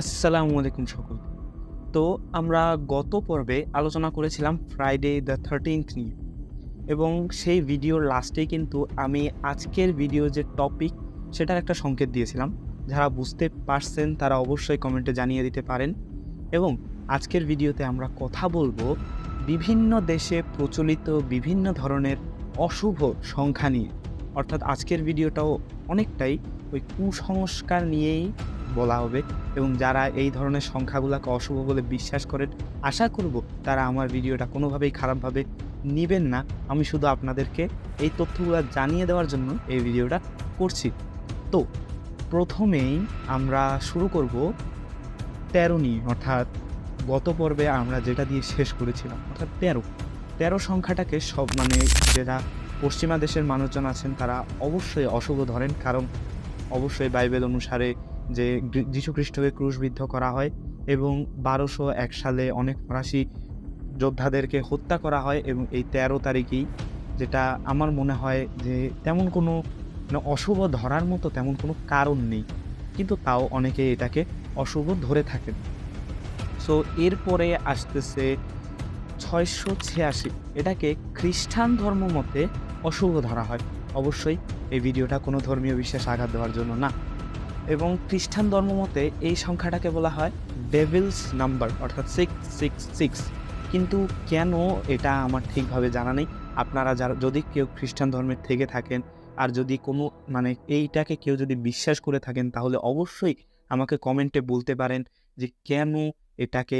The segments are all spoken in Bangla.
আসসালামু আলাইকুম সকল। তো আমরা গত পর্বে আলোচনা করেছিলাম ফ্রাইডে দ্য 13th নিয়ে এবং সেই ভিডিওর লাস্টেই কিন্তু আমি আজকের ভিডিও যে টপিক সেটার একটা সংকেত দিয়েছিলাম। যারা বুঝতে পারছেন তারা অবশ্যই কমেন্টে জানিয়ে দিতে পারেন এবং আজকের ভিডিওতে আমরা কথা বলবো বিভিন্ন দেশে প্রচলিত বিভিন্ন ধরনের অশুভ সংখ্যা নিয়ে। অর্থাৎ আজকের ভিডিওটাও অনেকটাই ওই কুসংস্কার নিয়েই বলা হবে এবং যারা এই ধরনের সংখ্যাগুলোকে অশুভ বলে বিশ্বাস করেন, আশা করব তারা আমার ভিডিওটা কোনোভাবেই খারাপভাবে নিবেন না। আমি শুধু আপনাদেরকে এই তথ্যগুলো জানিয়ে দেওয়ার জন্য এই ভিডিওটা করছি। তো প্রথমেই আমরা শুরু করব ১৩ নিয়ে, অর্থাৎ গত পর্বে আমরা যেটা দিয়ে শেষ করেছিলাম অর্থাৎ ১৩ সংখ্যাটাকে যারা পশ্চিমা দেশের মানুষজন আছেন তারা অবশ্যই অশুভ ধরেন, কারণ অবশ্যই বাইবেল অনুসারে যে যীশুখ্রিস্টকে ক্রুশবিদ্ধ করা হয় এবং ১২০১ সালে অনেক ফরাসি যোদ্ধাদেরকে হত্যা করা হয় এবং এই ১৩ তারিখেই, যেটা আমার মনে হয় যে তেমন কোনো অশুভ ধরার মতো তেমন কোনো কারণ নেই, কিন্তু তাও অনেকে এটাকে অশুভ ধরে থাকেন। সো এরপরে আসতেছে ৬৮৬, এটাকে খ্রিস্টান ধর্ম মতে অশুভ ধরা হয়। অবশ্যই এই ভিডিওটা কোনো ধর্মীয় বিশ্বাসে আঘাত দেওয়ার জন্য না। এবং খ্রিস্টান ধর্মমতে এই সংখ্যাটাকে বলা হয় ডেভিলস নাম্বার, অর্থাৎ 666। কিন্তু কেন এটা আমার ঠিকভাবে জানা নেই। আপনারা যদি কেউ খ্রিস্টান ধর্মের থেকে থাকেন আর যদি কোনো এইটাকে কেউ যদি বিশ্বাস করে থাকেন, তাহলে অবশ্যই আমাকে কমেন্টে বলতে পারেন যে কেন এটাকে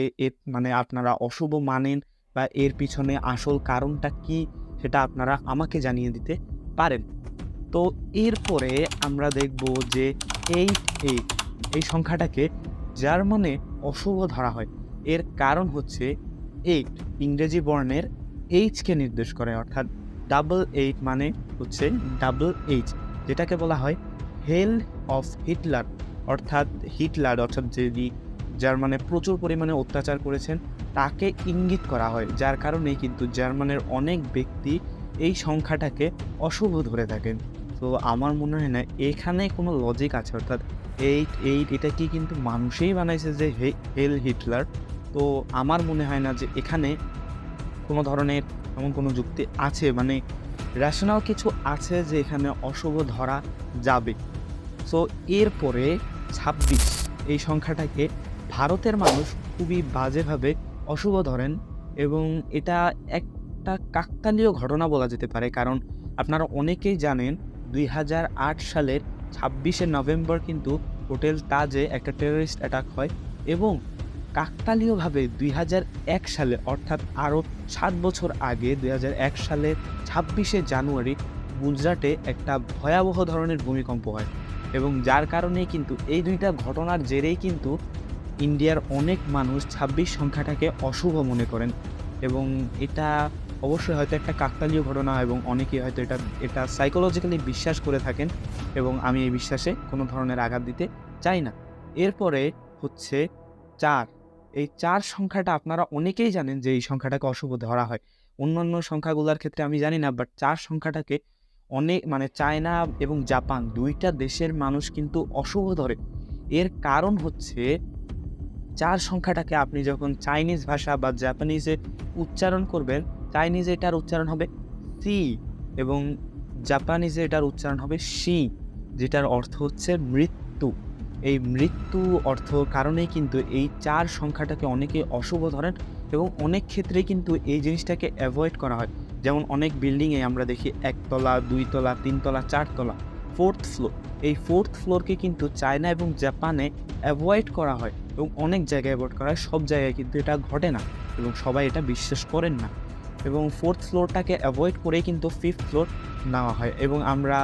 আপনারা অশুভ মানেন বা এর পিছনে আসল কারণটা কি, সেটা আপনারা আমাকে জানিয়ে দিতে পারেন। তো এরপরে আমরা দেখব যে 88 এই সংখ্যাটাকে জার্মানে অশুভ ধরা হয়। এর কারণ হচ্ছে 8 ইংরেজি বর্ণের এইচকে নির্দেশ করে, অর্থাৎ 88 মানে হচ্ছে ডাবল এইচ, যেটাকে বলা হয় হেল অফ হিটলার। অর্থাৎ যিনি জার্মানে প্রচুর পরিমাণে অত্যাচার করেছেন তাকে ইঙ্গিত করা হয়, যার কারণেই কিন্তু জার্মানের অনেক ব্যক্তি এই সংখ্যাটাকে অশুভ ধরে থাকেন। তো আমার মনে হয় না এখানে কোনো লজিক আছে, অর্থাৎ 88 এটা কি কিন্তু মানুষই বানাইছে যে হেল হিটলার? তো আমার মনে হয় না যে এখানে কোনো ধরনের এমন কোনো যুক্তি আছে, রেশনাল কিছু আছে যে এখানে অশুভ ধরা যাবে। সো এরপরে ২৬ এই সংখ্যাটাকে ভারতের মানুষ খুবই বাজেভাবে অশুভ ধরেন এবং এটা একটা কাকতালীয় ঘটনা বলা যেতে পারে, কারণ আপনারা অনেকেই জানেন ২০০৮ সালের ২৬শে নভেম্বর কিন্তু হোটেল তাজে একটা টেররিস্ট অ্যাটাক হয় এবং কাকতালীয়ভাবে ২০০১ সালে, অর্থাৎ আরও ৭ বছর আগে ২০০১ সালের ২৬শে জানুয়ারি গুজরাটে একটা ভয়াবহ ধরনের ভূমিকম্প হয় এবং যার কারণেই কিন্তু এই দুইটা ঘটনার জেরেই কিন্তু ইন্ডিয়ার অনেক মানুষ ২৬ সংখ্যাটাকে অশুভ মনে করেন এবং এটা অবশ্যই হয়তো একটা কাকতালীয় ঘটনা এবং অনেকেই হয়তো এটা সাইকোলজিক্যালি বিশ্বাস করে থাকেন এবং আমি এই বিশ্বাসে কোনো ধরনের আঘাত দিতে চাই না। এরপরে হচ্ছে ৪। এই ৪ সংখ্যাটা আপনারা অনেকেই জানেন যে এই সংখ্যাটাকে অশুভ ধরা হয়। অন্যান্য সংখ্যাগুলোর ক্ষেত্রে আমি জানি না, বাট ৪ সংখ্যাটাকে চায়না এবং জাপান ২ টা দেশের মানুষ কিন্তু অশুভ ধরে। এর কারণ হচ্ছে ৪ সংখ্যাটাকে আপনি যখন চাইনিজ ভাষা বা জাপানিজে উচ্চারণ করবেন, চাইনিজে এটার উচ্চারণ হবে সি এবং জাপানিজে এটার উচ্চারণ হবে শি, যেটার অর্থ হচ্ছে মৃত্যু। এই মৃত্যু অর্থ কারণেই কিন্তু এই ৪ সংখ্যাটাকে অনেকে অশুভ ধরেন এবং অনেক ক্ষেত্রেই কিন্তু এই জিনিসটাকে অ্যাভয়েড করা হয়। যেমন অনেক বিল্ডিংয়ে আমরা দেখি ১ তলা, ২ তলা, ৩ তলা, ৪ তলা, 4th ফ্লোর। এই 4th ফ্লোরকে কিন্তু চায়না এবং জাপানে অ্যাভয়েড করা হয় এবং অনেক জায়গায় অ্যাভয়েড করা হয়, সব জায়গায় কিন্তু এটা ঘটে না এবং সবাই এটা বিশ্বাস করেন না এবং 4th ফ্লোরটাকে অ্যাভয়েড করেই কিন্তু 5th ফ্লোর নেওয়া হয় এবং আমরা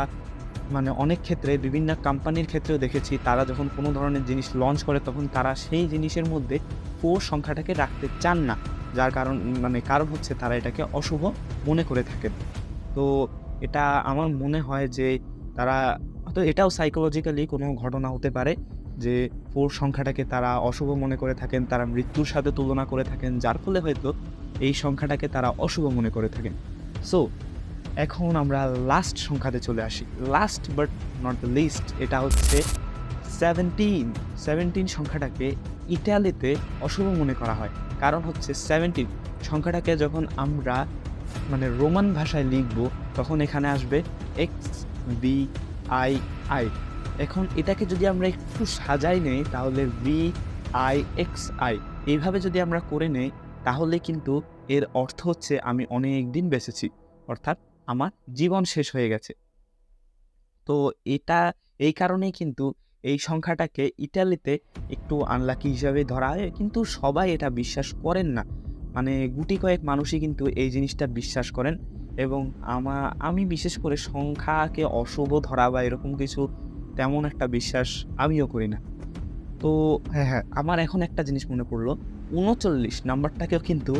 অনেক ক্ষেত্রে বিভিন্ন কোম্পানির ক্ষেত্রেও দেখেছি তারা যখন কোনো ধরনের জিনিস লঞ্চ করে তখন তারা সেই জিনিসের মধ্যে 4 সংখ্যাটাকে রাখতে চান না, যার কারণ হচ্ছে তারা এটাকে অশুভ মনে করে থাকেন। তো এটা আমার মনে হয় যে তারা হয়তো এটাও সাইকোলজিক্যালি কোনো ঘটনা হতে পারে যে 4 সংখ্যাটাকে তারা অশুভ মনে করে থাকেন, তারা মৃত্যুর সাথে তুলনা করে থাকেন, যার ফলে হয়তো এই সংখ্যাটাকে তারা অশুভ মনে করে থাকেন। সো এখন আমরা লাস্ট সংখ্যাতে চলে আসি। Last but not the least, এটা হচ্ছে 17 সংখ্যাটাকে ইটালিতে অশুভ মনে করা হয়। কারণ হচ্ছে 17 সংখ্যাটাকে যখন আমরা মানে রোমান ভাষায় লিখব তখন এখানে আসবে XVII। এখন এটাকে যদি আমরা একটু সাজাই নেই তাহলে VIXI এইভাবে যদি আমরা করে নেই তাহলে কিন্তু এর অর্থ হচ্ছে আমি অনেক দিন বেঁচেছি, অর্থাৎ আমার জীবন শেষ হয়ে গেছে। তো এটা এই কারণেই কিন্তু এই সংখ্যাটাকে ইটালিতে একটু আনলাকি হিসাবে ধরা হয়, কিন্তু সবাই এটা বিশ্বাস করেন না। মানে গুটি কয়েক মানুষই কিন্তু এই জিনিসটা বিশ্বাস করেন এবং আমি বিশেষ করে সংখ্যাকে অশুভ ধরা বা এরকম কিছু তেমন একটা বিশ্বাস আমিও করি না। তো হ্যাঁ, আমার এখন একটা জিনিস মনে পড়ল, ৩৯ নাম্বারটাকেও কিন্তু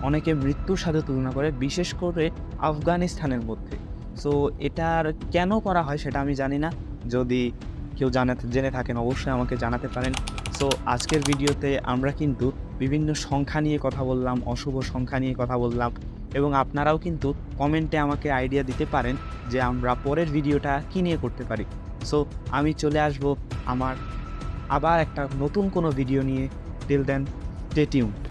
অনেকে মৃত্যুর সাথে তুলনা করে, বিশেষ করে আফগানিস্তানের মধ্যে। সো এটার কেন করা হয় সেটা আমি জানি না। যদি কেউ জেনে থাকেন অবশ্যই আমাকে জানাতে পারেন। সো আজকের ভিডিওতে আমরা কিন্তু বিভিন্ন সংখ্যা নিয়ে কথা বললাম, অশুভ সংখ্যা নিয়ে কথা বললাম এবং আপনারাও কিন্তু কমেন্টে আমাকে আইডিয়া দিতে পারেন যে আমরা পরের ভিডিওটা কী নিয়ে করতে পারি। সো আমি চলে আসবো আমার আবার একটা নতুন কোনো ভিডিও নিয়ে। Till then stay tuned.